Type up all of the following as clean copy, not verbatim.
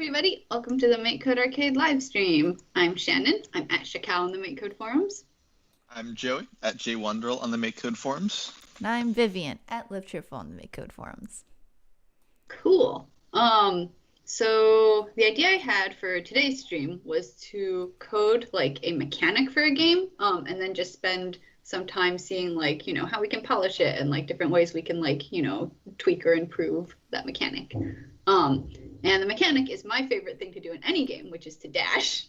everybody. Welcome to the MakeCode Arcade live stream. I'm Shannon. I'm at Shakal on the MakeCode forums. I'm Joey at JWonderl on the MakeCode forums. And I'm Vivian at Live Cheerful on the MakeCode forums. Cool. So the idea I had for today's stream was to code like a mechanic for a game, and then just spend some time seeing how we can polish it and different ways we can tweak or improve that mechanic. And the mechanic is my favorite thing to do in any game, which is to dash.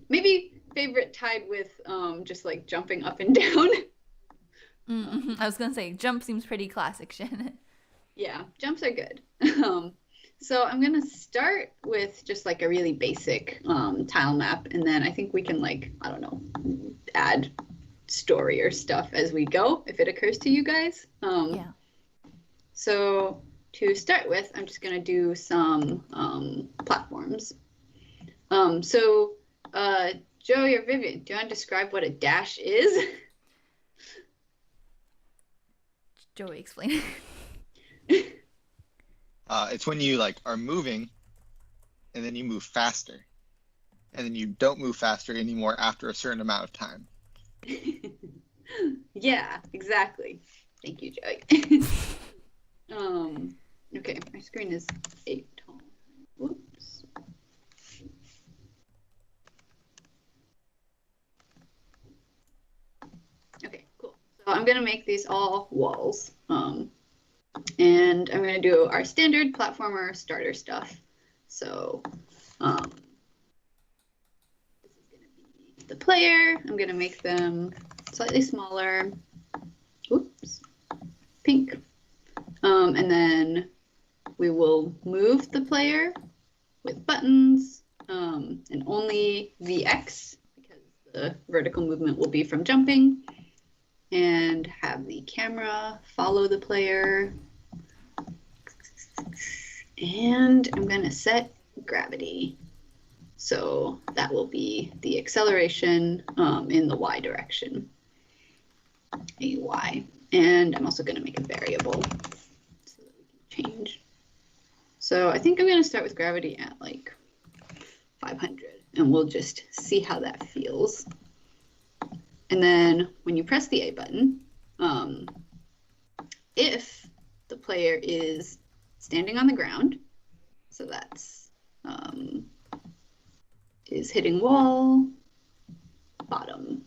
Maybe favorite tied with just jumping up and down. I was gonna say jump seems pretty classic, Shannon. Yeah, jumps are good. So I'm gonna start with just a really basic tile map, and then I think we can I don't know, add story or stuff as we go if it occurs to you guys. Yeah. So to start with, I'm just gonna do some platforms. So Joey or Vivian, do you want to describe what a dash is? Joey, explain. It's when you are moving and then you move faster. And then you don't move faster anymore after a certain amount of time. Yeah, exactly. Thank you, Joey. Okay, my screen is 8 tall. Whoops. Okay, cool. So I'm gonna make these all walls. And I'm gonna do our standard platformer starter stuff. So this is gonna be the player. I'm gonna make them slightly smaller. Oops, pink. And then we will move the player with buttons and only VX because the vertical movement will be from jumping, and have the camera follow the player. And I'm going to set gravity. So that will be the acceleration in the Y direction. AY. And I'm also going to make a variable so that we can change. So I think I'm going to start with gravity at 500, and we'll just see how that feels. And then when you press the A button, if the player is standing on the ground, so that's is hitting wall, bottom,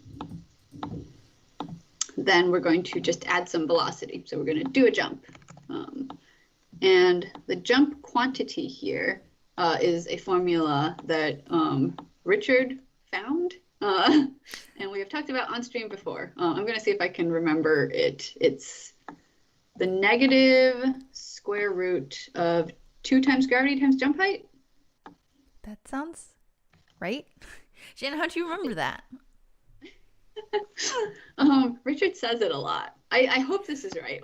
then we're going to just add some velocity. So we're going to do a jump. And the jump quantity here is a formula that Richard found. And we have talked about on stream before. I'm going to see if I can remember it. It's the negative square root of 2 times gravity times jump height. That sounds right. Shannon, how do you remember that? Richard says it a lot. I hope this is right.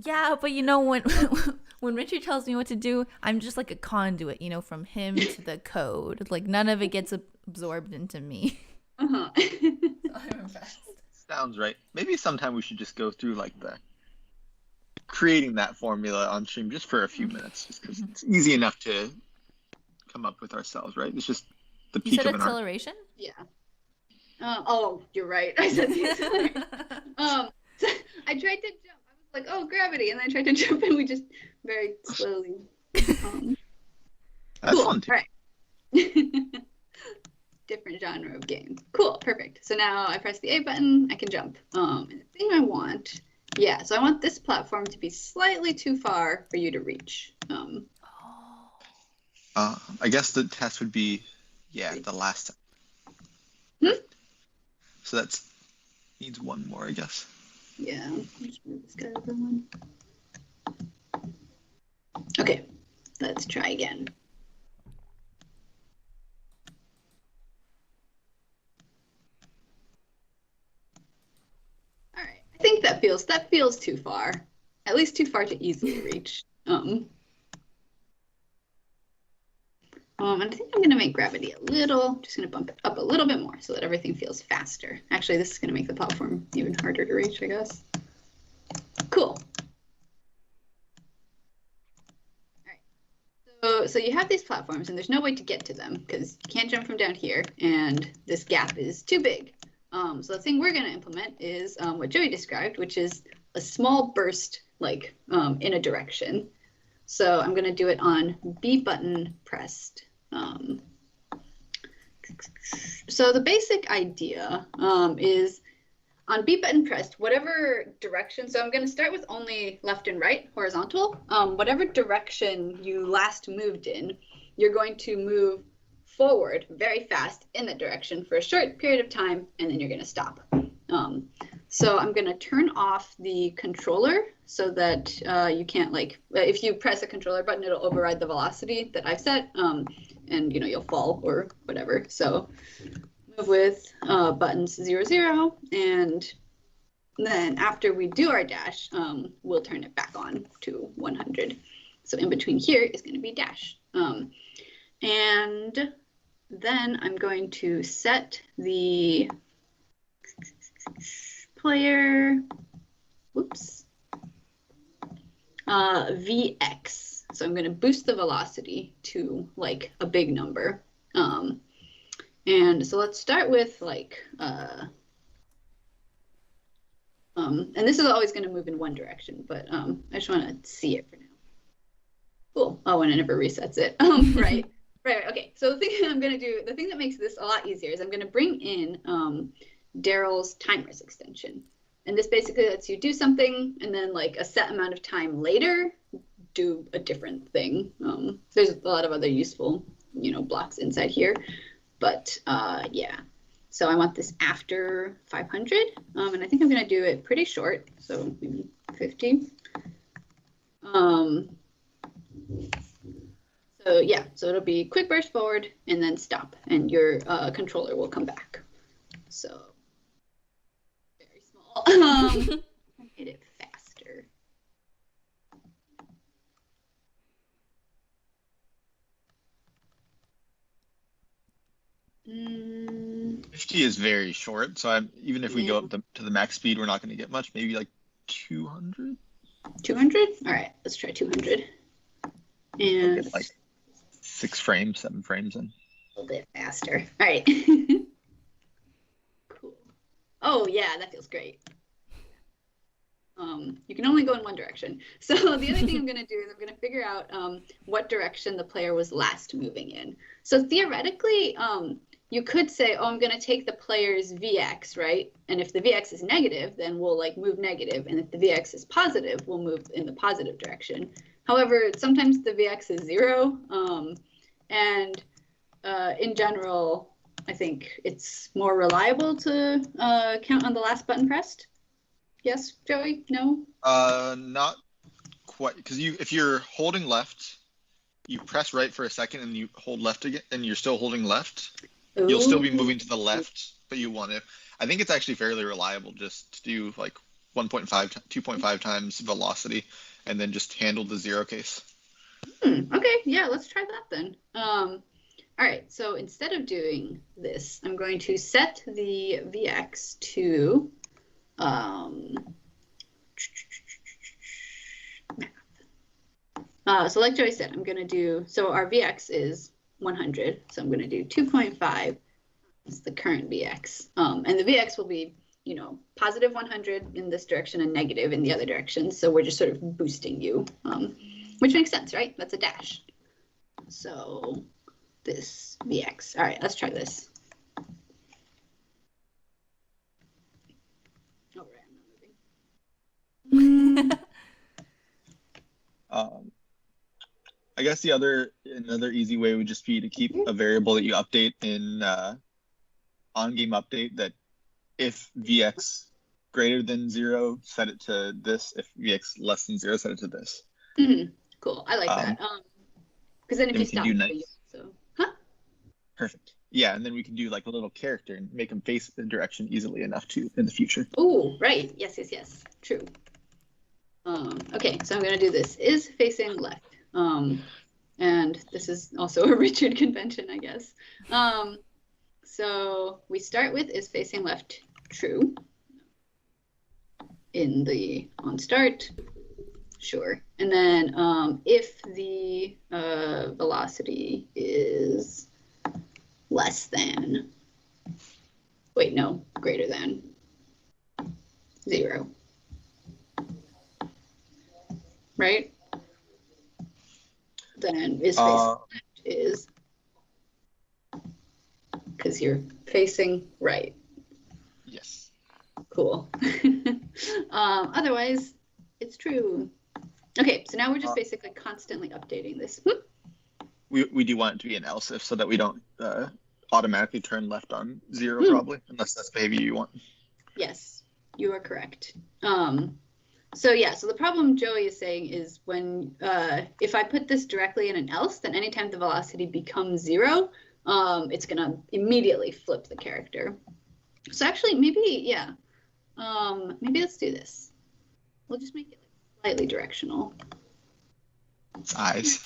Yeah, but when Richard tells me what to do, I'm just like a conduit, from him to the code. None of it gets absorbed into me. Uh-huh. So I'm impressed. Sounds right. Maybe sometime we should just go through the creating that formula on stream just for a few minutes, just because it's easy enough to come up with ourselves, right? It's just the peak You said of an art. acceleration? Yeah. Oh, you're right. I said the acceleration. So I tried to jump. I was like, oh, gravity, and then I tried to jump, and we just very slowly. That's cool. fun too. All right. Different genre of game. Cool, perfect. So now I press the A button, I can jump. And the thing I want, so I want this platform to be slightly too far for you to reach. I guess the test would be, the last time. So that's needs one more, I guess. Yeah, I'll just move this guy over one. Okay, let's try again. All right, I think that feels too far. At least too far to easily reach. And I think I'm going to make gravity just going to bump it up a little bit more so that everything feels faster. Actually, this is going to make the platform even harder to reach, I guess. Cool. All right. So So you have these platforms, and there's no way to get to them because you can't jump from down here, and this gap is too big. So the thing we're going to implement is what Joey described, which is a small burst, like in a direction. So I'm going to do it on B button pressed. So the basic idea is on B button pressed, whatever direction, so I'm going to start with only left and right, horizontal. Whatever direction you last moved in, you're going to move forward very fast in that direction for a short period of time, and then you're going to stop. So I'm going to turn off the controller so that you can't, like, if you press a controller button, it'll override the velocity that I've set, and, you know, you'll fall or whatever. So move with buttons 0, 0, and then after we do our dash, we'll turn it back on to 100. So in between here is going to be dash. And then I'm going to set the player, whoops, Vx. So I'm going to boost the velocity to like a big number. And so let's start with like, and this is always going to move in one direction, but I just want to see it for now. Cool. Oh, and it never resets it. Right. Right. Okay. So the thing I'm going to do, the thing that makes this a lot easier is I'm going to bring in Daryl's timers extension. And this basically lets you do something and then like a set amount of time later, do a different thing. There's a lot of other useful, you know, blocks inside here. But yeah, so I want this after 500. And I think I'm going to do it pretty short. So maybe 50. So yeah, so it'll be quick burst forward and then stop, and your controller will come back. So very small. Made it faster. Mm. 50 is very short, so even if we go up to the max speed, we're not going to get much. Maybe like 200. 200. All right, let's try 200. And like 6 frames, 7 frames in. A little bit faster. All right. Cool. Oh yeah, that feels great. You can only go in one direction. So the other thing I'm going to do is I'm going to figure out what direction the player was last moving in. So theoretically, you could say, oh, I'm going to take the player's Vx, right? And if the Vx is negative, then we'll like move negative. And if the Vx is positive, we'll move in the positive direction. However, sometimes the Vx is 0. And in general, I think it's more reliable to count on the last button pressed. Yes, Joey? No? Not quite, because if you're holding left, you press right for a second and you hold left again, and you're still holding left. Ooh. You'll still be moving to the left, but you want to. I think it's actually fairly reliable just to do like 1.5, 2.5 times velocity, and then just handle the 0 case. Okay, yeah, let's try that then. All right, so instead of doing this, I'm going to set the Vx to so like Joey said, I'm going to do, so our Vx is 100, so I'm going to do 2.5 is the current Vx. And the Vx will be, you know, positive 100 in this direction and negative in the other direction. So we're just sort of boosting you, which makes sense, right? That's a dash. So this Vx. All right, let's try this. Oh, right, I'm not moving. I guess another easy way would just be to keep a variable that you update in on-game update, that if Vx greater than 0, set it to this. If Vx less than 0, set it to this. Mm-hmm. Cool. I like that. Because then if you stop, so perfect. Yeah, and then we can do like a little character and make them face the direction easily enough to in the future. Oh, right. Yes. True. Okay, so I'm going to do this is facing left. And this is also a Richard convention, I guess. So we start with is facing left true in the on start. Sure. And then if the velocity is less than, wait, no, greater than 0. Right? Then is facing left is, because you're facing right. Yes. Cool. Otherwise, it's true. Okay, so now we're just basically constantly updating this. We do want it to be an else if so that we don't automatically turn left on 0 probably, unless that's the behavior you want. Yes, you are correct. So yeah, so the problem Joey is saying is when if I put this directly in an else, then anytime the velocity becomes 0, it's gonna immediately flip the character. So actually, maybe yeah, maybe let's do this. We'll just make it like slightly directional. It's eyes.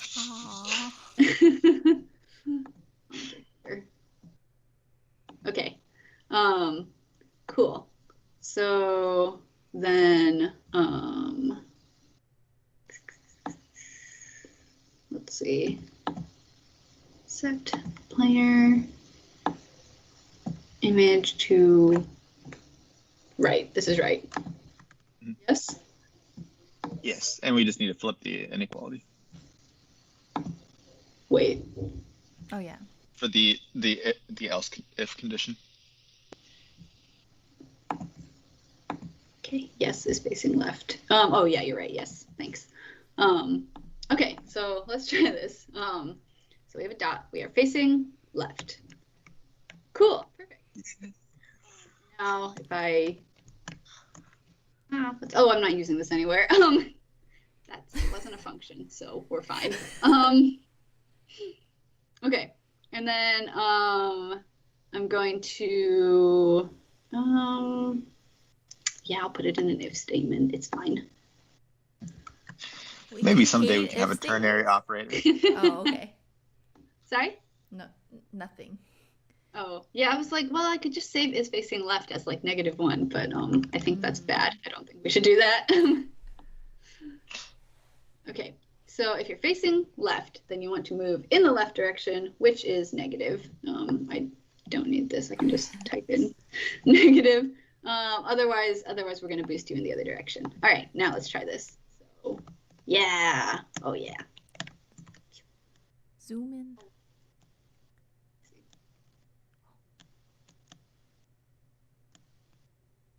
Okay. Cool. So then let's see. Set player image to right. This is right. Mm-hmm. Yes. Yes, and we just need to flip the inequality. Wait. Oh yeah. For the else if condition. Okay. Yes is facing left. Oh yeah, you're right. Yes. Thanks. Okay. So let's try this. So we have a dot. We are facing left. Cool. Perfect. Now if I oh, I'm not using this anywhere. That wasn't a function, so we're fine. Okay, and then I'm going to yeah, I'll put it in an if statement. It's fine. Maybe someday we can have a ternary operator. Oh, okay. Sorry? No, nothing. Oh, yeah, I was like, well, I could just save is facing left as like -1, but I think that's bad. I don't think we should do that. Okay, so if you're facing left, then you want to move in the left direction, which is negative. I don't need this. I can just type in negative. Otherwise we're going to boost you in the other direction. All right, now let's try this. So, yeah. Oh, yeah. Zoom in.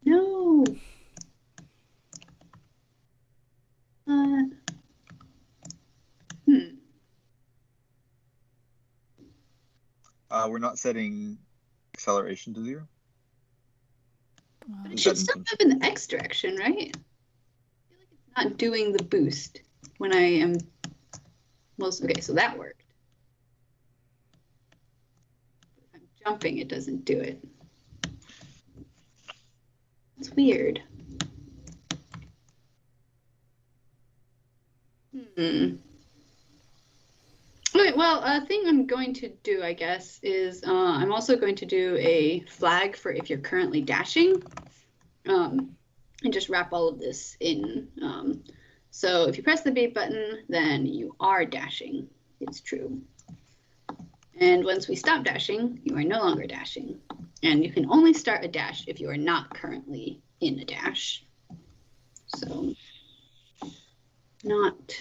No. We're not setting acceleration to 0. But it should still move in the x direction, right? I feel like it's not doing the boost when I am most. Okay, so that worked. If I'm jumping, it doesn't do it. It's weird. Okay, well, a thing I'm going to do, I guess, is I'm also going to do a flag for if you're currently dashing, and just wrap all of this in. So if you press the B button, then you are dashing. It's true. And once we stop dashing, you are no longer dashing. And you can only start a dash if you are not currently in a dash. So, not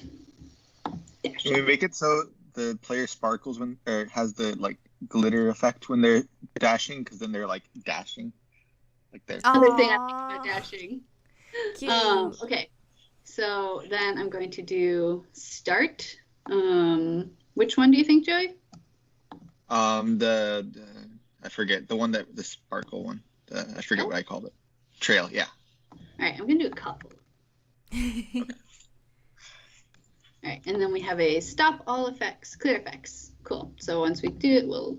dashing. Can we make it so the player sparkles when, or has the like glitter effect when they're dashing? Because then they're like dashing, like they're. Other thing I'm thinking about dashing. Cute. Okay, so then I'm going to do start. Which one do you think, Joey? The I forget the one that the sparkle one. I forget what I called it. Trail, yeah. All right, I'm gonna do a couple. Okay. All right, and then we have a stop all effects, clear effects. Cool. So once we do it, we'll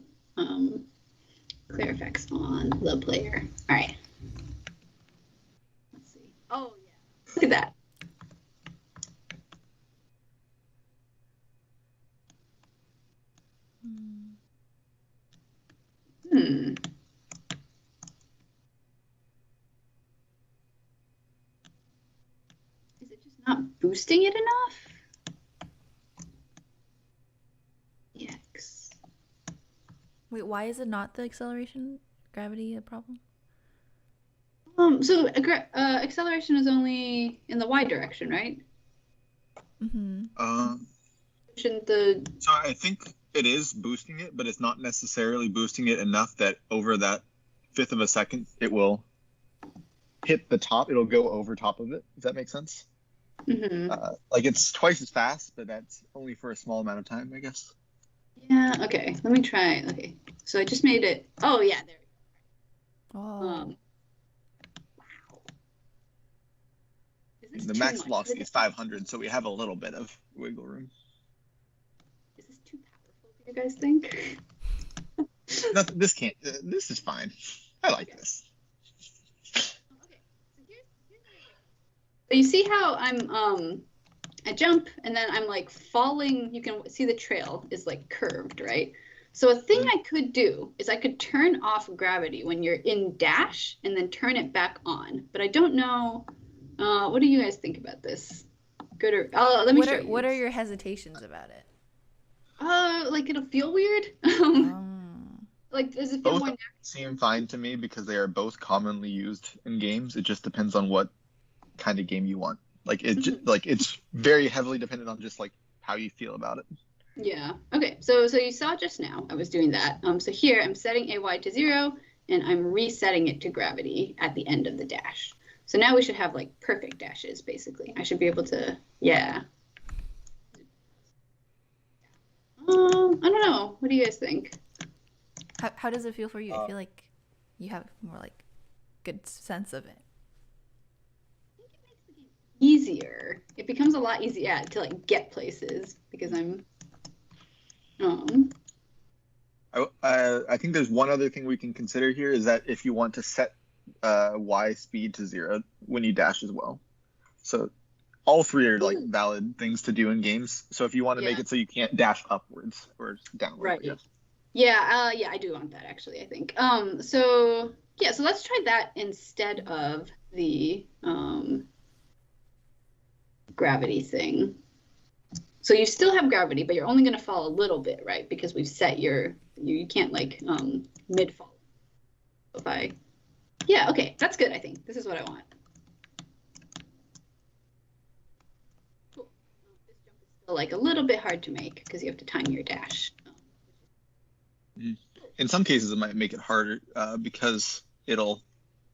clear effects on the player. All right. Let's see. Oh yeah, look at that. Is it just not boosting it enough. EX. Wait, why is it not the acceleration gravity a problem? So acceleration is only in the y direction, right? Mm-hmm. Shouldn't the... So I think it is boosting it, but it's not necessarily boosting it enough that over that 1/5 of a second, it will hit the top. It'll go over top of it. Does that make sense? Mm-hmm. Like it's twice as fast, but that's only for a small amount of time, I guess. Yeah, okay. Let me try. Okay. So I just made it. Oh, yeah, there we go. Oh. Wow. Is this The too max much? velocity is 500, so we have a little bit of wiggle room. Is this too powerful, do you guys think? Nothing, this can't. This is fine. I like this. Okay. So here's so you see how I jump and then I'm like falling. You can see the trail is like curved, right? So a thing I could do is I could turn off gravity when you're in dash and then turn it back on. But I don't know. What do you guys think about this? Good or let me show you. What are your hesitations about it? Like it'll feel weird. Like does it feel Both more natural? seem fine to me because they are both commonly used in games. It just depends on what kind of game you want. Like it's very heavily dependent on just like how you feel about it. Yeah. Okay. So you saw just now I was doing that. So here I'm setting AY to 0 and I'm resetting it to gravity at the end of the dash. So now we should have like perfect dashes basically. I should be able to, yeah. I don't know. What do you guys think? How does it feel for you? I feel like you have more like good sense of it. Easier. It becomes a lot easier to like get places because I'm I think there's one other thing we can consider here is that if you want to set Y speed to 0 when you dash as well. So all three are like valid things to do in games. So if you want to make it so you can't dash upwards or downwards. Right. Yeah, I do want that actually, I think. So let's try that instead of the gravity thing. So you still have gravity, but you're only going to fall a little bit, right? Because we've set you can't like mid fall. Yeah, okay, that's good, I think. This is what I want. Cool. This jump is still like a little bit hard to make because you have to time your dash. In some cases, it might make it harder because it'll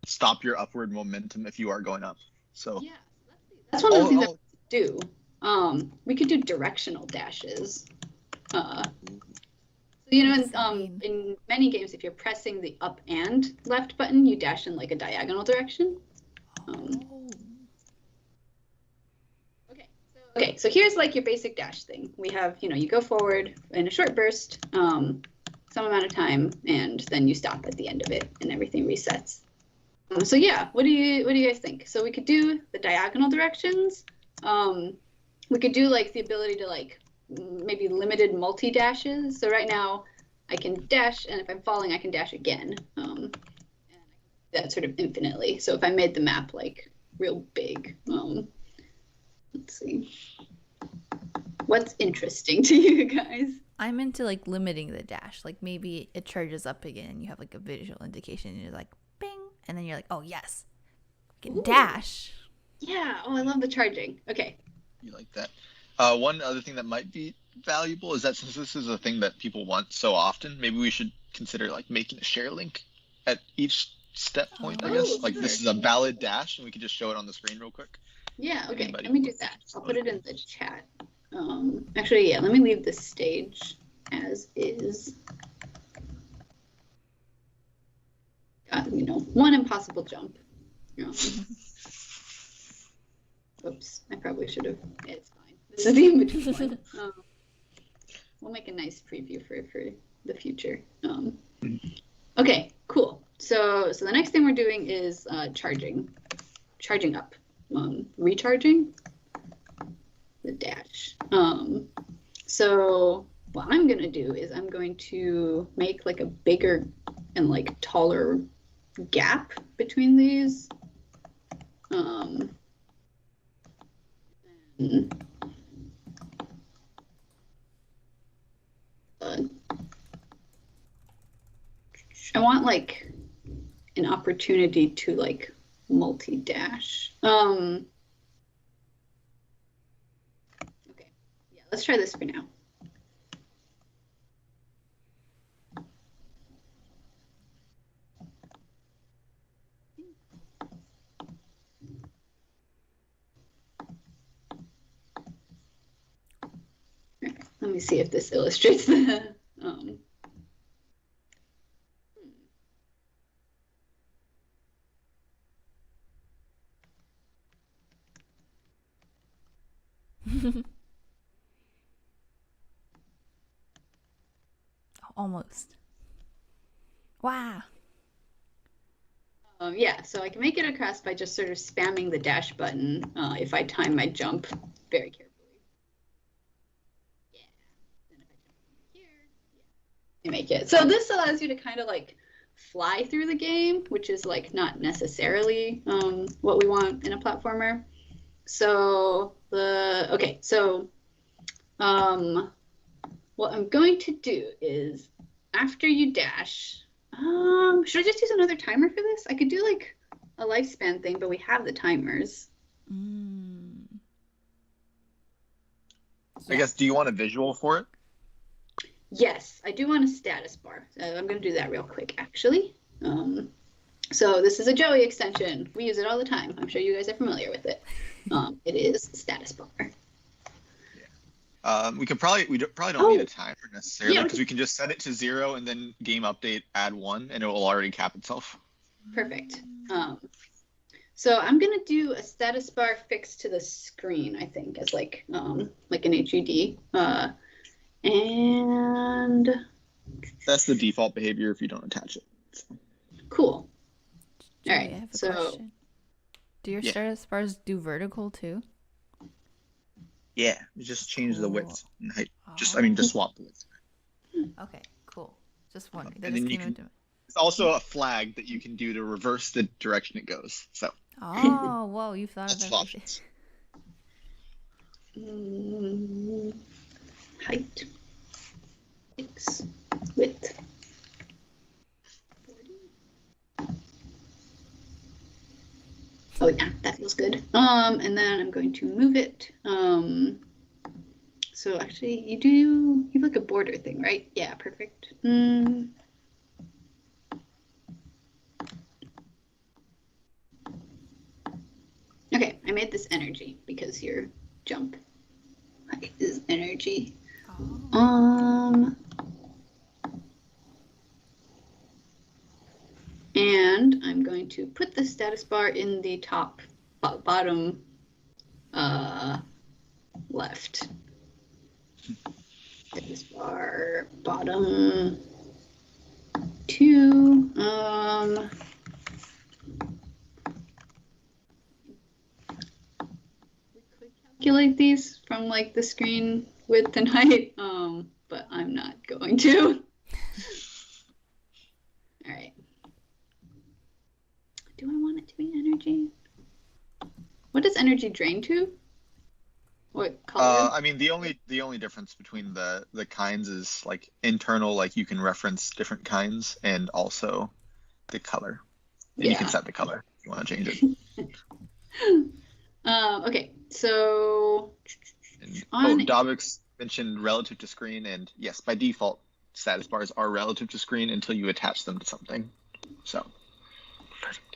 stop your upward momentum if you are going up. So yeah, that's one of the things that we could do. We could do directional dashes. In many games, if you're pressing the up and left button, you dash in like a diagonal direction. Okay, so here's like your basic dash thing. We have, you go forward in a short burst, some amount of time, and then you stop at the end of it, and everything resets. So yeah, what do you guys think? So we could do the diagonal directions. We could do like the ability to like maybe limited multi-dashes. So right now I can dash, and if I'm falling, I can dash again. And that's sort of infinitely. So if I made the map like real big, let's see. What's interesting to you guys? I'm into like limiting the dash. Like maybe it charges up again and you have like a visual indication and you're like, bing. And then you're like, oh yes, we can dash. Yeah. Oh, I love the charging. Okay. You like that. One other thing that might be valuable is that since this is a thing that people want so often, maybe we should consider like making a share link at each step point, I guess. Like this is a valid dash and we could just show it on the screen real quick. Yeah, okay. Let me do that. I'll put it in the chat. Actually, yeah, let me leave the stage as is. One impossible jump. Oops, I probably should have. It's fine. This is the in-between one. We'll make a nice preview for the future. Okay, cool. So the next thing we're doing is charging up, recharging the dash. So what I'm gonna do is I'm going to make like a bigger and like taller gap between these. want like an opportunity to like multi-dash. Okay, yeah, let's try this for now. Okay, let me see if this illustrates the Almost. Wow. yeah, so I can make it across by just sort of spamming the dash button if I time my jump very carefully. Yeah. And if I jump here, yeah, you make it. So this allows you to kind of like fly through the game, which is like not necessarily what we want in a platformer. So what I'm going to do is after you dash, should I just use another timer for this? I could do like a lifespan thing, but we have the timers. I guess, do you want a visual for it? Yes, I do want a status bar. I'm going to do that real quick, actually. So this is a Joey extension. We use it all the time. I'm sure you guys are familiar with it. It is status bar. We probably don't need a timer necessarily because we can just set it to 0 and then game update add 1 and it will already cap itself. Perfect. So I'm gonna do a status bar fixed to the screen, I think, as like an HUD. And that's the default behavior if you don't attach it. So. Cool. Joey, All right. I have a So question. Do your status bars do vertical too? Yeah, you just change the width and height. Just swap the width. Okay, cool. Just wondering. And then it's also a flag that you can do to reverse the direction it goes. So. Oh, whoa! You've thought of everything. Height, X, width. 40. Oh yeah, that feels good. And then I'm going to move it. So actually, you have like a border thing, right? Yeah, perfect. Okay, I made this energy because your jump height is energy. And I'm going to put the status bar in the top bottom left. Status bar bottom 2. We could calculate these from like the screen width and height, but I'm not going to. All right. Do I want it to be energy? What does energy drain to? What color? I mean, the only difference between the kinds is like internal, like you can reference different kinds, and also the color. And you can set the color if you want to change it. Okay, so Davix mentioned relative to screen, and yes, by default, status bars are relative to screen until you attach them to something. So, perfect.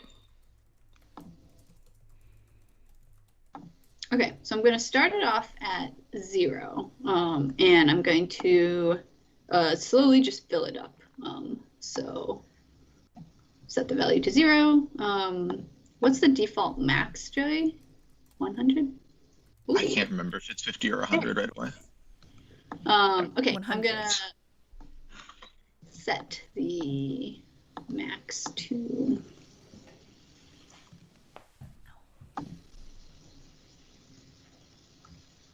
Okay, so I'm going to start it off at 0, and I'm going to slowly just fill it up. So set the value to 0. What's the default max, Joey? 100? I can't remember if it's 50 or 100 right away. Okay, 100. I'm going to set the max to...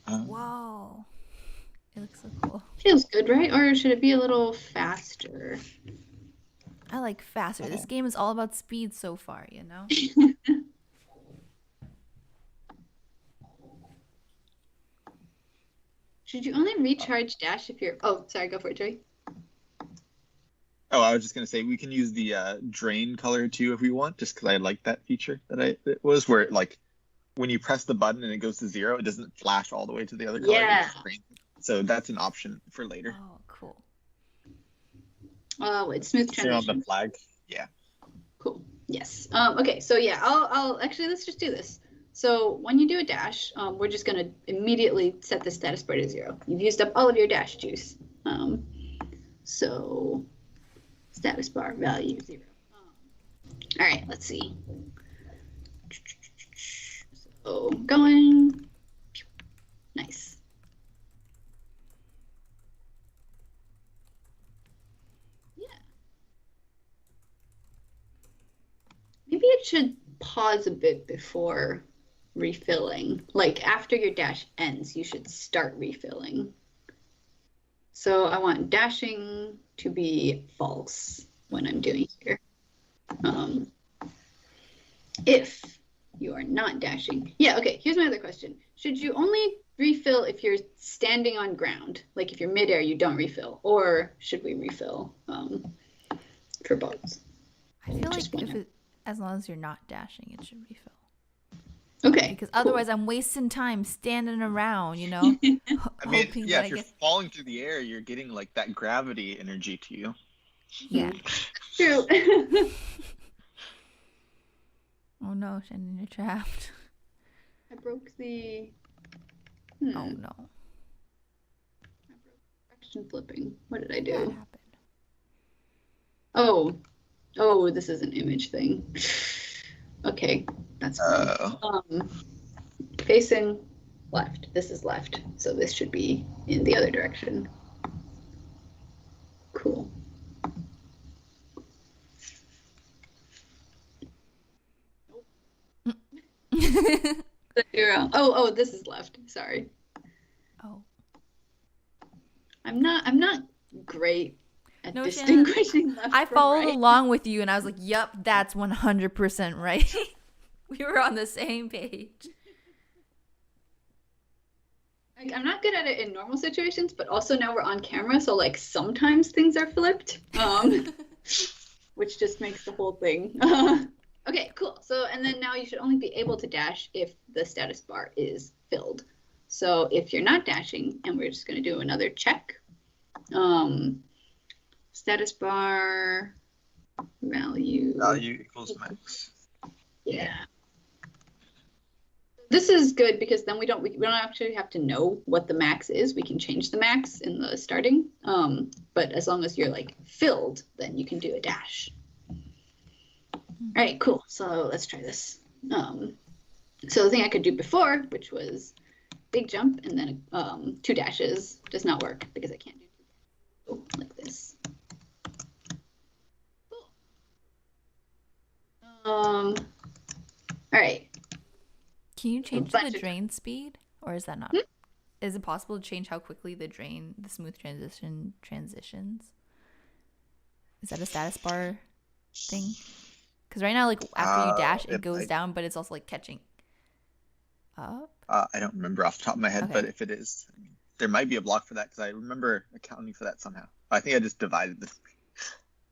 Whoa. It looks so cool. Feels good, right? Or should it be a little faster? I like faster. This game is all about speed so far, you know? Should you only recharge dash if you're... Oh, sorry, go for it, Joey. Oh, I was just gonna say we can use the drain color too if we want, just because I like that feature it was where like when you press the button and it goes to 0, it doesn't flash all the way to the other color. Yeah. So that's an option for later. Oh, cool. It's smooth Same on transition. the flag. Yeah. Cool. Yes. Okay. So yeah, I'll actually let's just do this. So when you do a dash, we're just gonna immediately set the status bar to 0. You've used up all of your dash juice. So status bar value 0. All right. Let's see. So going. Nice. Yeah. Maybe it should pause a bit before refilling. Like after your dash ends, you should start refilling. So I want dashing to be false when I'm doing here. If you are not dashing. Yeah, okay, here's my other question. Should you only refill if you're standing on ground? Like if you're midair, you don't refill? Or should we refill for both? I feel like as long as you're not dashing, it should refill. Okay. Because otherwise I'm wasting time standing around, you know? I mean, yeah, if you're falling through the air, you're getting like that gravity energy to you. Yeah. True. Oh no, Shannon, you're trapped. I broke the... Oh no. I broke direction flipping. What did I What do? happened? Oh, this is an image thing. Okay, that's fine. Facing left. This is left, so this should be in the other direction. Cool. Oh, this is left. Sorry. Oh. I'm not great at No, distinguishing left I from followed right. along with you and I was like, yep, that's 100% right. We were on the same page. Like, I'm not good at it in normal situations, but also now we're on camera, so like sometimes things are flipped, which just makes the whole thing. Okay, cool. So, and then now you should only be able to dash if the status bar is filled. So if you're not dashing, and we're just going to do another check, status bar value equals max. Yeah. This is good because then we don't actually have to know what the max is. We can change the max in the starting. But as long as you're like filled, then you can do a dash. All right, cool. So let's try this. So the thing I could do before, which was big jump and then 2 dashes, does not work because I can't do 2 dashes. Like this. Cool. All right. Can you change the drain speed? Or is that not? Is it possible to change how quickly the smooth transitions? Is that a status bar thing? Because right now, like after you dash, it goes down, but it's also like catching up. I don't remember off the top of my head, Okay. but if it is, there might be a block for that because I remember accounting for that somehow. I think I just divided this.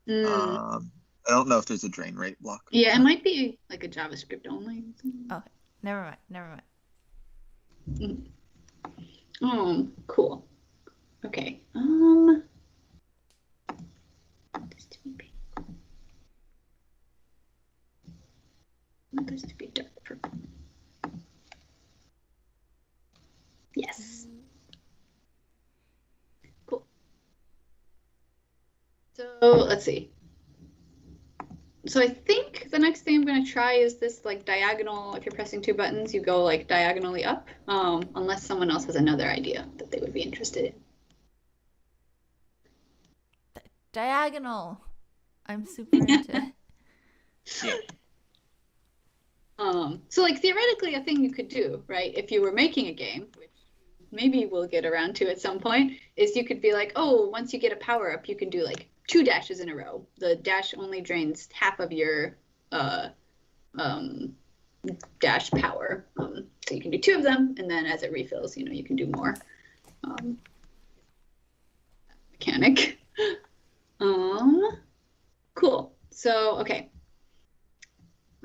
I don't know if there's a drain rate block. Yeah, it might be like a JavaScript only. Oh, never mind. Cool. Okay. This to be pink. I want this to be dark purple. Yes. Cool. So let's see. So I think the next thing I'm going to try is this like diagonal. If you're pressing 2 buttons, you go like diagonally up, unless someone else has another idea that they would be interested in. Diagonal. I'm super into it. Yeah. So like theoretically a thing you could do, right, if you were making a game, which maybe we'll get around to at some point, is you could be like, oh, once you get a power up, you can do like 2 dashes in a row. The dash only drains half of your dash power. So you can do 2 of them, and then as it refills, you can do more. Mechanic. So, okay.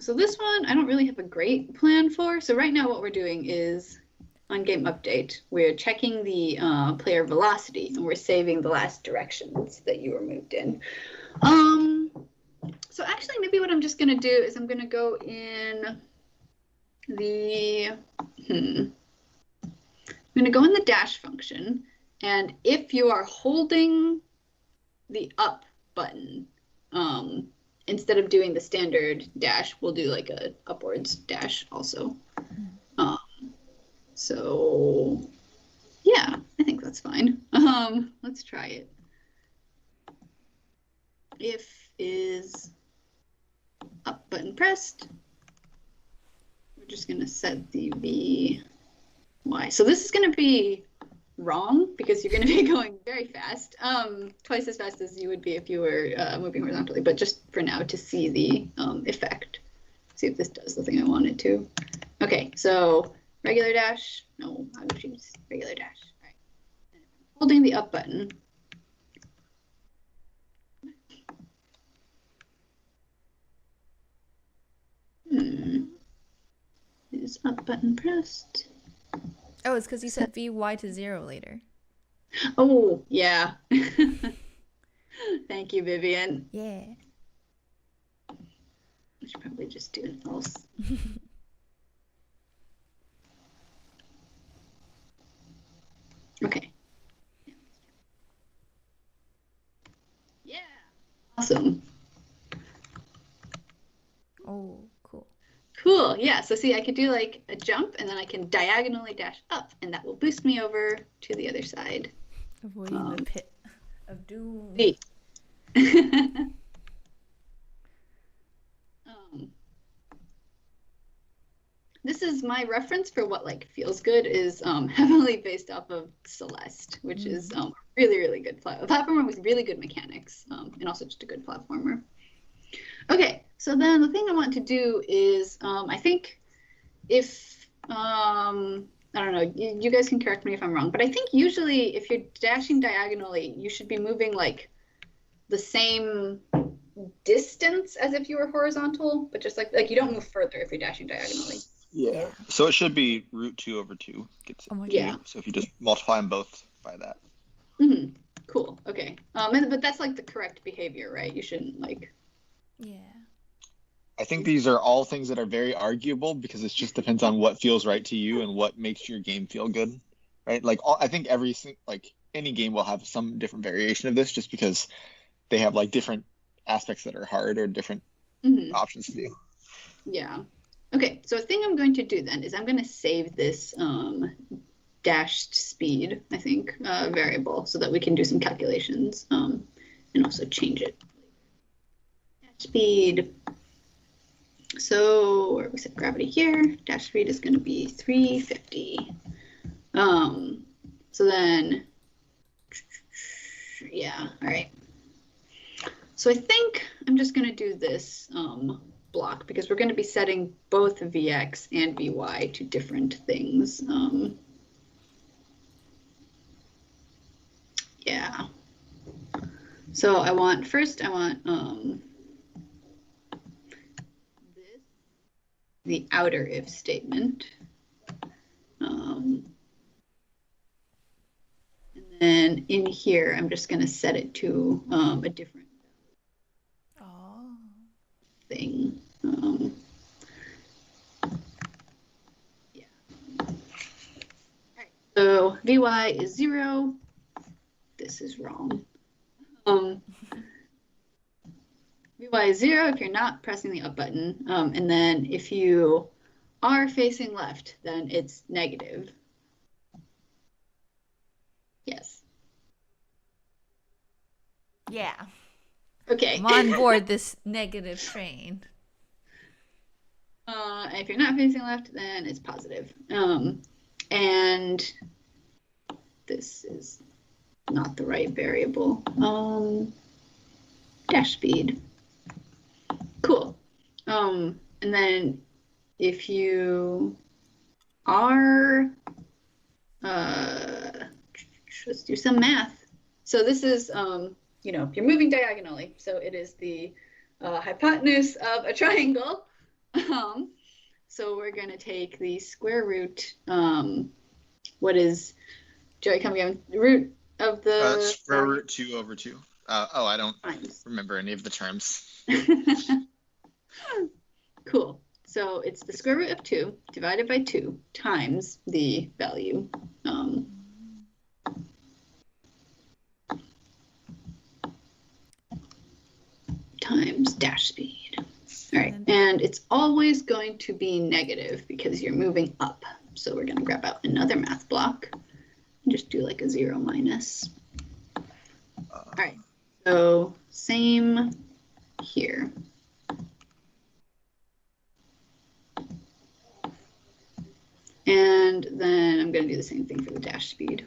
So this one, I don't really have a great plan for. So right now what we're doing is, on game update, we're checking the player velocity, and we're saving the last directions that you were moved in. So actually, maybe what I'm just going to do is I'm going to go in the, I'm going to go in the dash function, and if you are holding the up button, instead of doing the standard dash, we'll do like a upwards dash also. So yeah, I think that's fine. Let's try it. If is up button pressed, we're just gonna set the VY. So this is gonna be wrong because you're gonna be going very fast, twice as fast as you would be if you were moving horizontally, but just for now to see the effect. See if this does the thing I want it to. Okay, so regular dash, no, I would choose regular dash. All right. And if I'm holding the up button, is up button pressed? Oh, it's because you set VY to 0 later. Oh, yeah. Thank you, Vivian. Yeah. I should probably just do it false. Okay. Yeah. Awesome. Oh, cool. Cool. Yeah. So see, I could do like a jump, and then I can diagonally dash up, and that will boost me over to the other side. Avoiding the pit of doom. Neat. This is my reference for what like feels good is heavily based off of Celeste, which is really, really good platformer with really good mechanics, and also just a good platformer. Okay, so then the thing I want to do is I think if I don't know, you guys can correct me if I'm wrong, but I think usually if you're dashing diagonally, you should be moving like the same distance as if you were horizontal, but just like you don't move further if you're dashing diagonally. Yeah. So it should be root 2 over 2 gets it. Yeah. So if you just multiply them both by that. Mm-hmm. Cool. Okay. But that's like the correct behavior, right? You shouldn't like. Yeah. I think these are all things that are very arguable because it just depends on what feels right to you and what makes your game feel good, right? Like I think any game will have some different variation of this just because they have like different aspects that are hard or different options to do. Yeah. Okay, so a thing I'm going to do then is I'm going to save this dashed speed, I think, variable so that we can do some calculations and also change it. Dash speed. So where we set gravity here, dash speed is going to be 350. So then, yeah, all right. So I think I'm just going to do this block because we're going to be setting both Vx and Vy to different things. Yeah. So I want this, the outer if statement. And then in here, I'm just going to set it to a different thing. Yeah. All right. So Vy is 0. This is wrong. Vy is 0 if you're not pressing the up button. And then if you are facing left, then it's negative. Yes. Yeah. Okay. I'm on board this negative train. If you're not facing left, then it's positive. And this is not the right variable. Dash speed. Cool. And then if you are, let's do some math. So this is, if you're moving diagonally, so it is the hypotenuse of a triangle. So we're going to take the square root. What is, Joey, come again? Root of the square root 2 over 2. I don't times. remember any of the terms. Cool. So it's the square root of 2 divided by 2 times the value. Times dash speed. All right, and it's always going to be negative because you're moving up. So we're going to grab out another math block and just do like a 0 minus. All right, so same here. And then I'm going to do the same thing for the dash speed.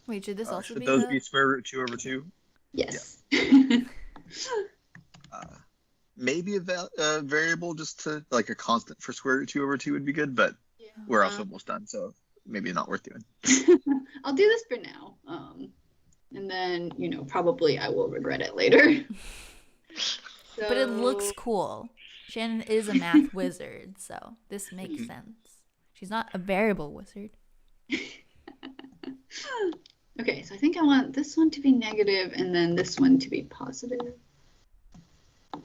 Wait, should this also should be those be square root 2 over 2? Yes. Yeah. Maybe a variable just to, like a constant for square root 2 over 2 would be good, but we're also almost done, so maybe not worth doing. I'll do this for now. And then, probably I will regret it later. So... But it looks cool. Shannon is a math wizard, so this makes sense. She's not a variable wizard. Okay, so I think I want this one to be negative and then this one to be positive. All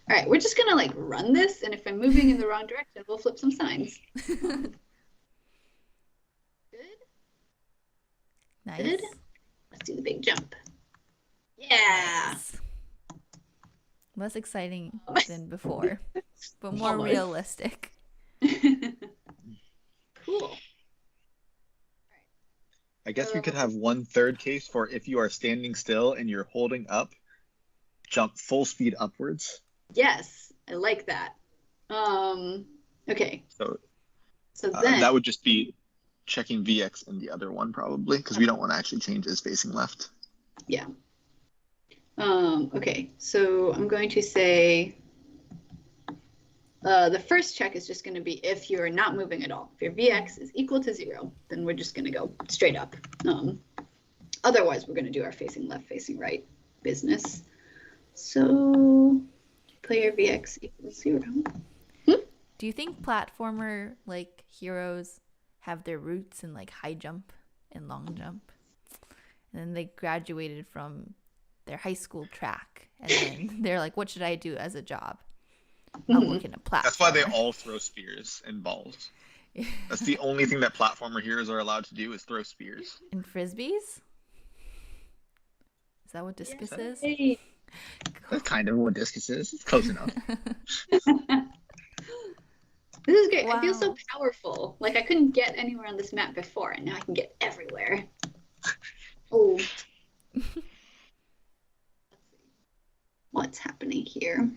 right, we're just gonna run this, and if I'm moving in the wrong direction, we'll flip some signs. Good? Nice. Good? Let's do the big jump. Yeah! Nice. Less exciting than before, but more Almost. realistic. Cool. I guess we could have 1/3 case for if you are standing still and you're holding up, jump full speed upwards. Yes, I like that. Okay. So then that would just be checking VX in the other one probably, because we don't want to actually change this facing left. Yeah. Okay, so I'm going to say the first check is just going to be if you're not moving at all. If your VX is equal to 0, then we're just going to go straight up. Otherwise, we're going to do our facing left, facing right business. So player VX equals 0. Do you think platformer heroes have their roots in high jump and long jump? And then they graduated from their high school track, and then they're like, what should I do as a job? I'll work in a platform. That's why they all throw spears and balls. That's the only thing that platformer heroes are allowed to do is throw spears. And frisbees? Is that what discus is? Yay. That's kind of what discus is. It's close enough. This is great. Wow. I feel so powerful. I couldn't get anywhere on this map before, and now I can get everywhere. Oh. Let's see. What's happening here?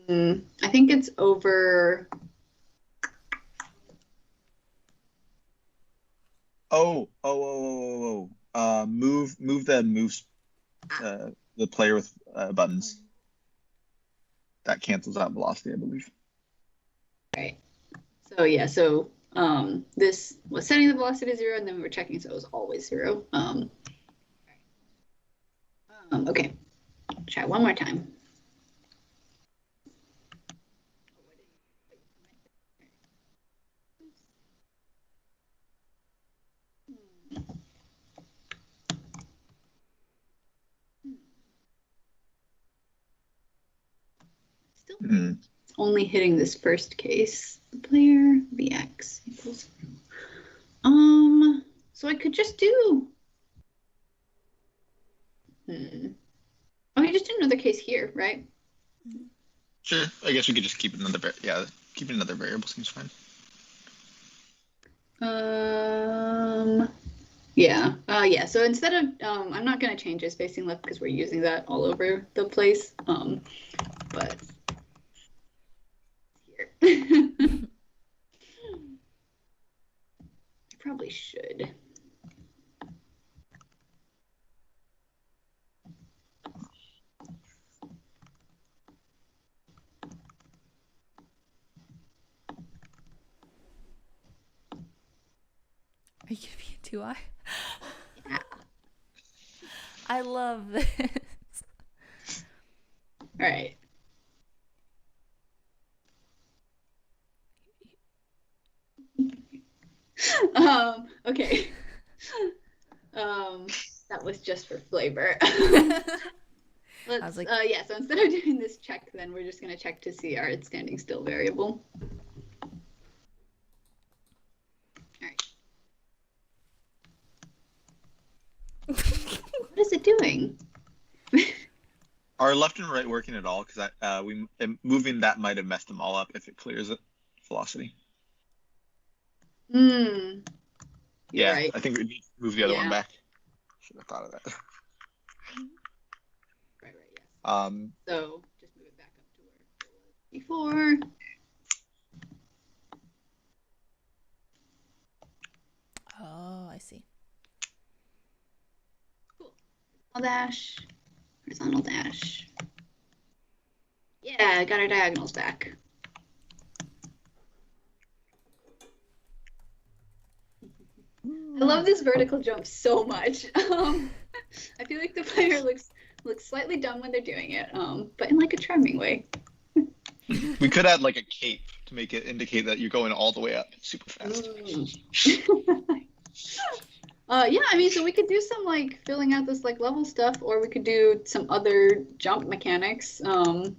I think it's over. Move the player with buttons. That cancels out velocity, I believe. Right. So yeah, this was setting the velocity to 0, and then we were checking, so it was always 0. Okay. Try one more time. It's only hitting this first case. The player VX equals. So I could just do. Okay, just do another case here, right? Sure. I guess we could just keep another variable seems fine. Yeah. So instead of I'm not going to change this facing left because we're using that all over the place. But here. I probably should. Are you giving me a 2-eye? Yeah. I love this. All right. Okay. That was just for flavor. Let's, like, yeah, so instead of doing this check, then we're just going to check to see our it's standing still variable. All right. What is it doing? Are left and right working at all? Because moving that might have messed them all up if it clears it. Velocity. You're Yeah, right. I think we need to move the other one back. Should have thought of that. Right, yes. So just move it back up to where it was before. Oh, I see. Cool. Horizontal dash. Yeah, got our diagonals back. I love this vertical jump so much. I feel like the player looks slightly dumb when they're doing it, but in like a charming way. We could add like a cape to make it indicate that you're going all the way up super fast. Yeah, I mean, so we could do some like filling out this like level stuff, or we could do some other jump mechanics. How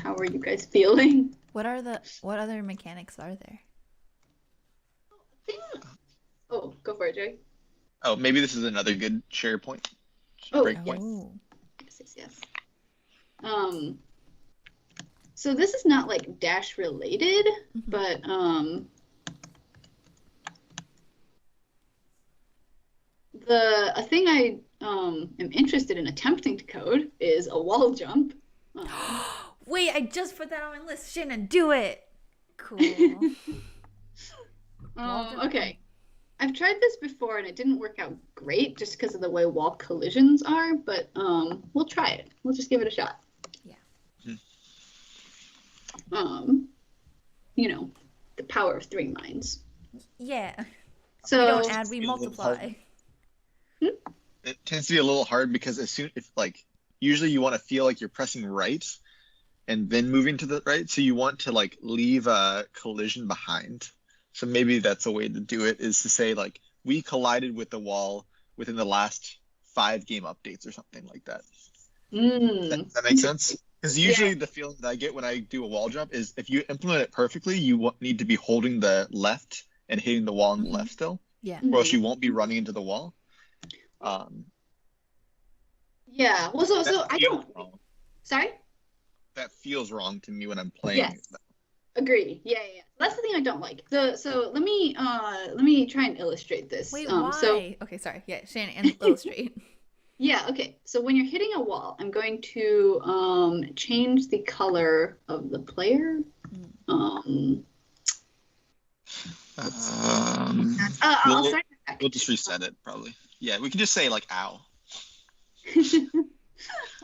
are you guys feeling? What other mechanics are there? Oh, go for it, Jay. Oh, maybe this is another good share point. Breakpoint. Oh. Yes. So this is not like dash related, but a thing I am interested in attempting to code is a wall jump. Wait, I just put that on my list. Shannon, do it. Cool. Okay. I've tried this before and it didn't work out great just because of the way wall collisions are, but we'll try it. We'll just give it a shot. Yeah. You know, the power of 3 minds. Yeah. So we don't add, we multiply. It tends to be a little hard because usually you want to feel like you're pressing right and then moving to the right, so you want to like leave a collision behind. So maybe that's a way to do it, is to say like we collided with the wall within the last 5 game updates or something like that. Does that make sense? Because usually the feeling that I get when I do a wall jump is if you implement it perfectly, you need to be holding the left and hitting the wall on the left still. Yeah. Or else you won't be running into the wall. Yeah. Well, so I don't. Wrong. Sorry? That feels wrong to me when I'm playing. Yes. Agree. Yeah. That's the thing I don't like. So let me try and illustrate this. Wait, why? Okay, sorry. Yeah, Shannon, illustrate. Yeah. Okay. So when you're hitting a wall, I'm going to change the color of the player. I'll start back. We'll just reset it probably. Yeah, we can just say like ow.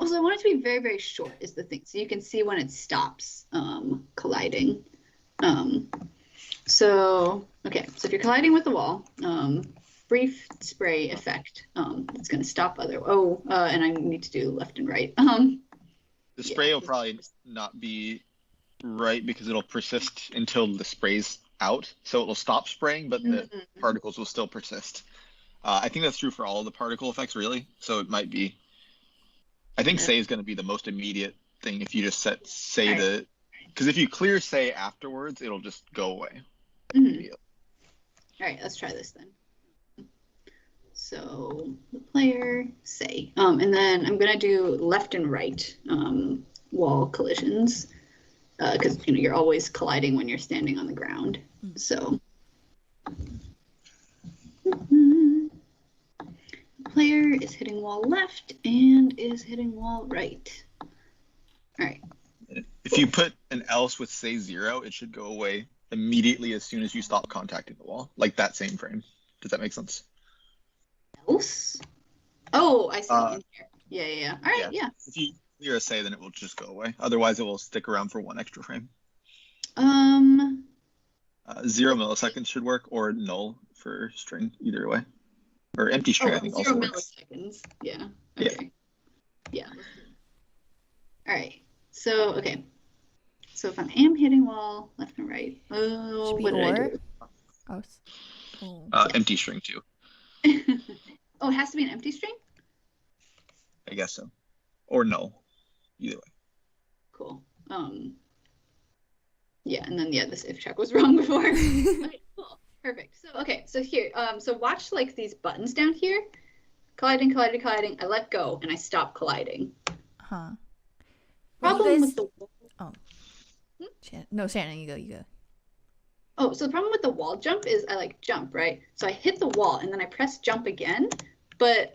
Also, I want it to be very, very short is the thing. So you can see when it stops colliding. So if you're colliding with the wall, brief spray effect. It's going to stop and I need to do left and right. The spray will probably not be right because it'll persist until the spray's out. So it'll stop spraying, but the particles will still persist. I think that's true for all of the particle effects, really. So it might be. I think say is going to be the most immediate thing if you just set say because if you clear say afterwards, it'll just go away. All right, let's try this then. So the player say, and then I'm gonna do left and right wall collisions because you're always colliding when you're standing on the ground. So. Player is hitting wall left and is hitting wall right. All right. If you put an else with say 0, it should go away immediately as soon as you stop contacting the wall, like that same frame. Does that make sense? Else? Oh, I see. Yeah. All right, yeah. If you clear a say, then it will just go away. Otherwise, it will stick around for 1 extra frame. 0 milliseconds should work, or null for string, either way. Or empty string, I think 0 also works. milliseconds. Yeah. Okay. Yeah. All right. So, okay. So if I am hitting wall, left and right, Should be what did I do? Empty string too. Oh, it has to be an empty string? I guess so. Or null. Either way. Cool. Yeah, and then this if check was wrong before. Okay, cool. Perfect. So okay, so here, so watch like these buttons down here. Colliding, colliding, colliding. I let go and I stop colliding. Huh. Problem with the No, Shannon, you go. Oh, so the problem with the wall jump is I like jump, right? So I hit the wall and then I press jump again. But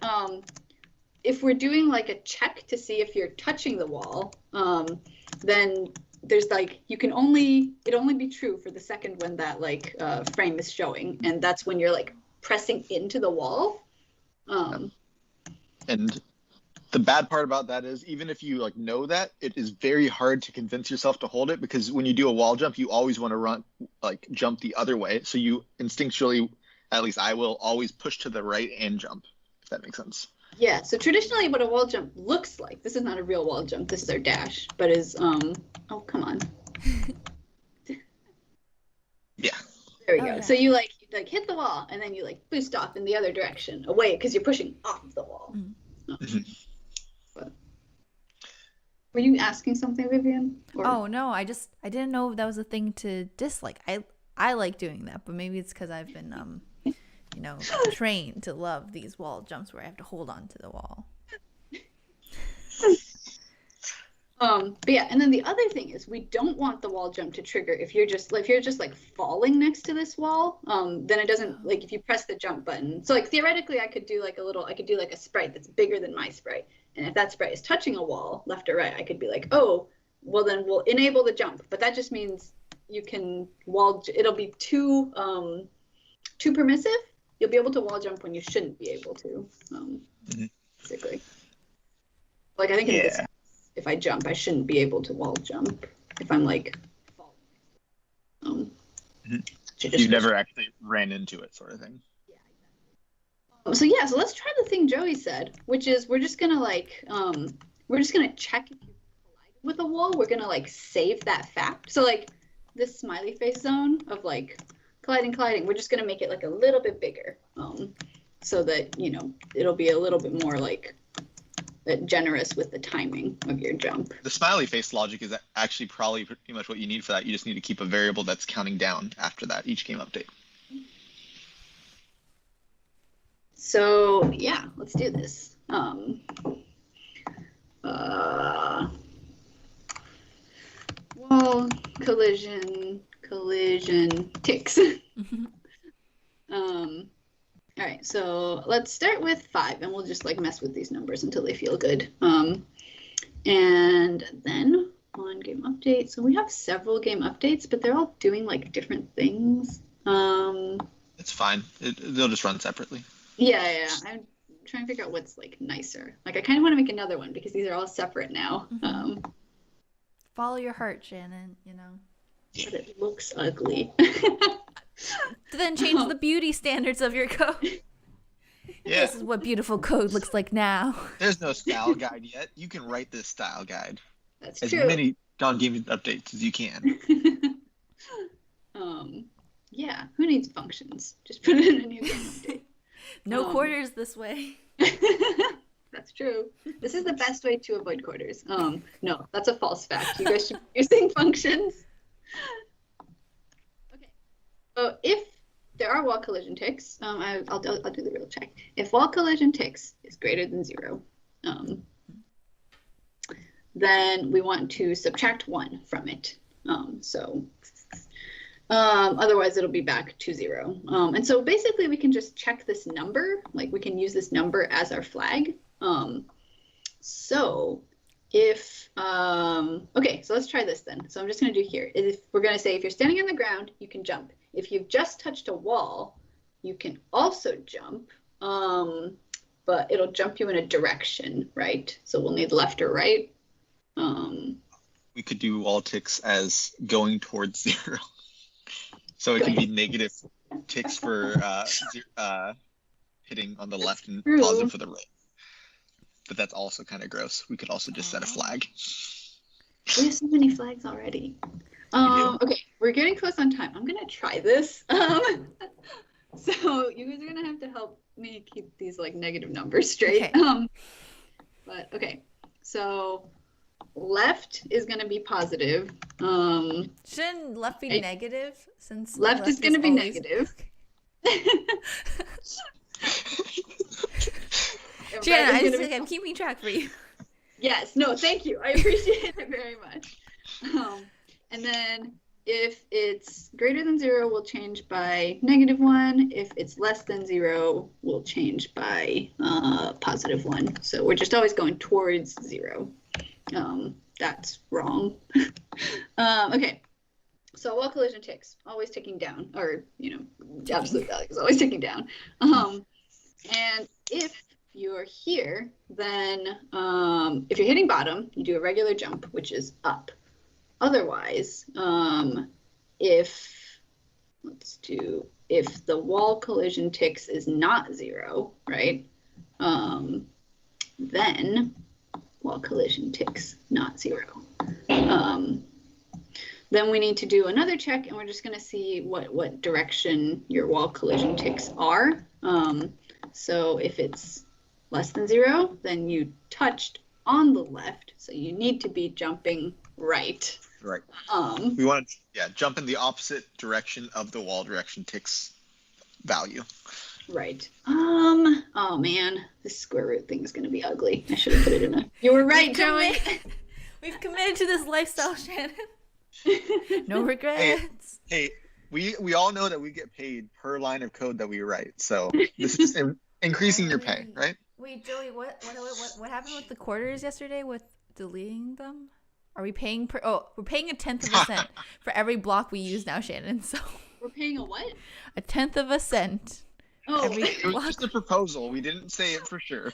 if we're doing like a check to see if you're touching the wall, then there's like it'd only be true for the second when that like frame is showing, and that's when you're like pressing into the wall. And the bad part about that is, even if you like know that, it is very hard to convince yourself to hold it, because when you do a wall jump, you always want to jump the other way. So you instinctually, at least I will, always push to the right and jump, if that makes sense. Yeah, so traditionally what a wall jump looks like, this is not a real wall jump, this is our dash, but is, oh, come on. Yeah. There we go. Yeah. So you like hit the wall and then you like boost off in the other direction, away, because you're pushing off the wall. But, were you asking something, Vivian? Or... Oh, no, I didn't know if that was a thing to dislike. I like doing that, but maybe it's because I've been, trained to love these wall jumps where I have to hold on to the wall. But yeah, and then the other thing is we don't want the wall jump to trigger if you're just like falling next to this wall. Then it doesn't, like, if you press the jump button. So like theoretically I could do like a sprite that's bigger than my sprite. And if that sprite is touching a wall, left or right, I could be like, oh, well then we'll enable the jump. But that just means you can it'll be too permissive. You'll be able to wall jump when you shouldn't be able to, basically. Like I think in this, if I jump, I shouldn't be able to wall jump if I'm like falling. You've never actually ran into it, sort of thing. Yeah, so let's try the thing Joey said, which is we're just gonna check if you collided with a wall. We're gonna like save that fact. So like this smiley face zone of like colliding, we're just gonna make it like a little bit bigger, so that it'll be a little bit more like generous with the timing of your jump. The smiley face logic is actually probably pretty much what you need for that. You just need to keep a variable that's counting down after that each game update. So yeah, let's do this. Wall collision ticks. All right, so let's start with 5, and we'll just like mess with these numbers until they feel good. And then on game update, so we have several game updates, but they're all doing like different things. It's fine. They'll just run separately. Yeah. I'm trying to figure out what's like nicer. Like I kind of want to make another one because these are all separate now. Follow your heart, Shannon. But it looks ugly. Then change the beauty standards of your code. Yeah. This is what beautiful code looks like now. There's no style guide yet. You can write this style guide. That's as true. many non-game updates as you can. Yeah, who needs functions? Just put it in a new game update. No quarters this way. That's true. This is the best way to avoid quarters. No, that's a false fact. You guys should be using functions. Okay. So if there are wall collision ticks, I'll do the real check. If wall collision ticks is greater than 0, then we want to subtract 1 from it. Otherwise it'll be back to 0. And so basically we can just check this number, like we can use this number as our flag. So if, okay, so let's try this then. So I'm just gonna do here, if we're gonna say if you're standing on the ground, you can jump. If you've just touched a wall, you can also jump, but it'll jump you in a direction, right? So we'll need left or right. We could do wall ticks as going towards 0. So it could be negative ticks for hitting on the left and True. positive for the right. But that's also kind of gross. We could also just set a flag. We have so many flags already. Okay, we're getting close on time. I'm gonna try this. So you guys are gonna have to help me keep these like negative numbers straight. Okay. But okay, so left is gonna be positive. Shouldn't left be negative since Left is gonna be always... negative. Shannon, I'm keeping track for you. Yes, no, thank you. I appreciate it very much. And then if it's greater than 0, we'll change by -1. If it's less than 0, we'll change by +1. So we're just always going towards 0. That's wrong. Okay. So wall collision ticks, always ticking down, or, absolute value is always ticking down. And if you're here, then if you're hitting bottom, you do a regular jump, which is up. Otherwise, if the wall collision ticks is not 0, right, then wall collision ticks not 0. Then we need to do another check, and we're just going to see what direction your wall collision ticks are. So if it's less than 0, then you touched on the left, so you need to be jumping right. Right. We want to jump in the opposite direction of the wall direction ticks value. Right. Oh man, this square root thing is going to be ugly. I should have put it in a. You were right, Joey. We've committed to this lifestyle, Shannon. No regrets. Hey, we all know that we get paid per line of code that we write, so this is increasing your pay, right? Wait, Joey, what happened with the quarters yesterday with deleting them? Are we paying we're paying 1/10 of a cent for every block we use now, Shannon. So we're paying a what? 1/10 of a cent. Oh, it was just a proposal. We didn't say it for sure.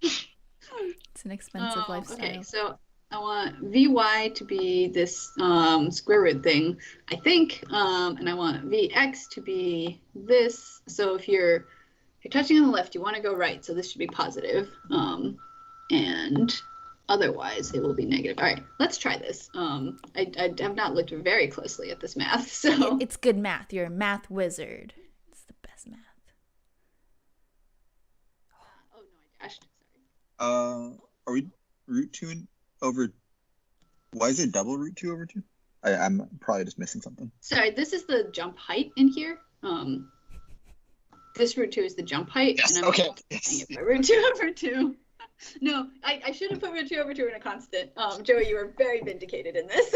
It's an expensive lifestyle. Okay, so I want Vy to be this square root thing, I think, and I want Vx to be this. So if you're touching on the left, you want to go right, so this should be positive, and otherwise it will be negative. All right, let's try this. I have not looked very closely at this math, so it's good math. You're a math wizard. It's the best math. Oh no, I dashed. Sorry. Are we root 2 over? Why is there double root 2 over 2? I'm probably just missing something. Sorry, this is the jump height in here. This root 2 is the jump height. Yes. And I'm Okay. root 2 over 2. No, I should have put root 2 over 2 in a constant. Joey, you were very vindicated in this.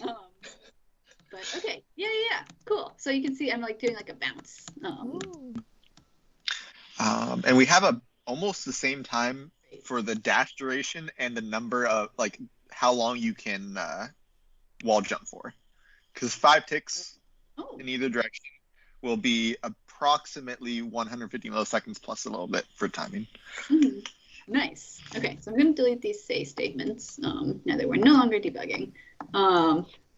But okay, yeah, cool. So you can see I'm like doing like a bounce. And we have almost the same time for the dash duration and the number of like how long you can wall jump for, because 5 ticks in either direction will be approximately 150 milliseconds plus a little bit for timing. Mm-hmm. Nice. Okay, so I'm going to delete these say statements now that we're no longer debugging.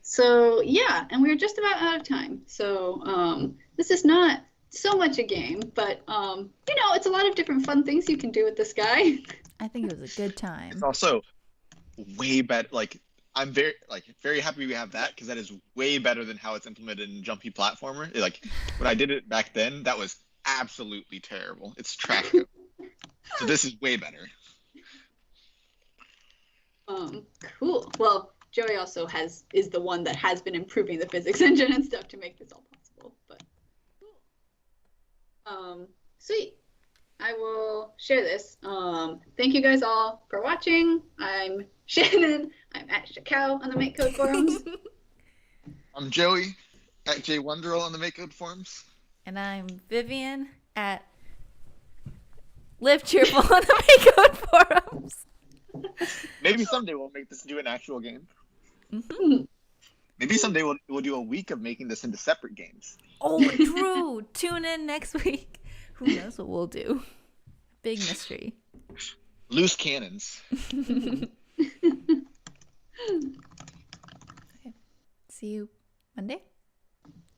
So yeah, and we're just about out of time. So this is not so much a game, but it's a lot of different fun things you can do with this guy. I think it was a good time. It's also way better. Like I'm very happy we have that, because that is way better than how it's implemented in Jumpy Platformer. Like when I did it back then, that was absolutely terrible. It's trash code. So this is way better. Cool. Well, Joey also is the one that has been improving the physics engine and stuff to make this all possible. But sweet. I will share this. Thank you guys all for watching. I'm Shannon. I'm at Shakao on the MakeCode forums. I'm Joey at JWonderl on the MakeCode forums. And I'm Vivian at Live Cheerful on the MakeCode forums. Maybe someday we'll make this into an actual game. Mm-hmm. Maybe someday we'll do a week of making this into separate games. Oh, true. Tune in next week. Who knows what we'll do? Big mystery. Loose cannons. Okay. See you Monday.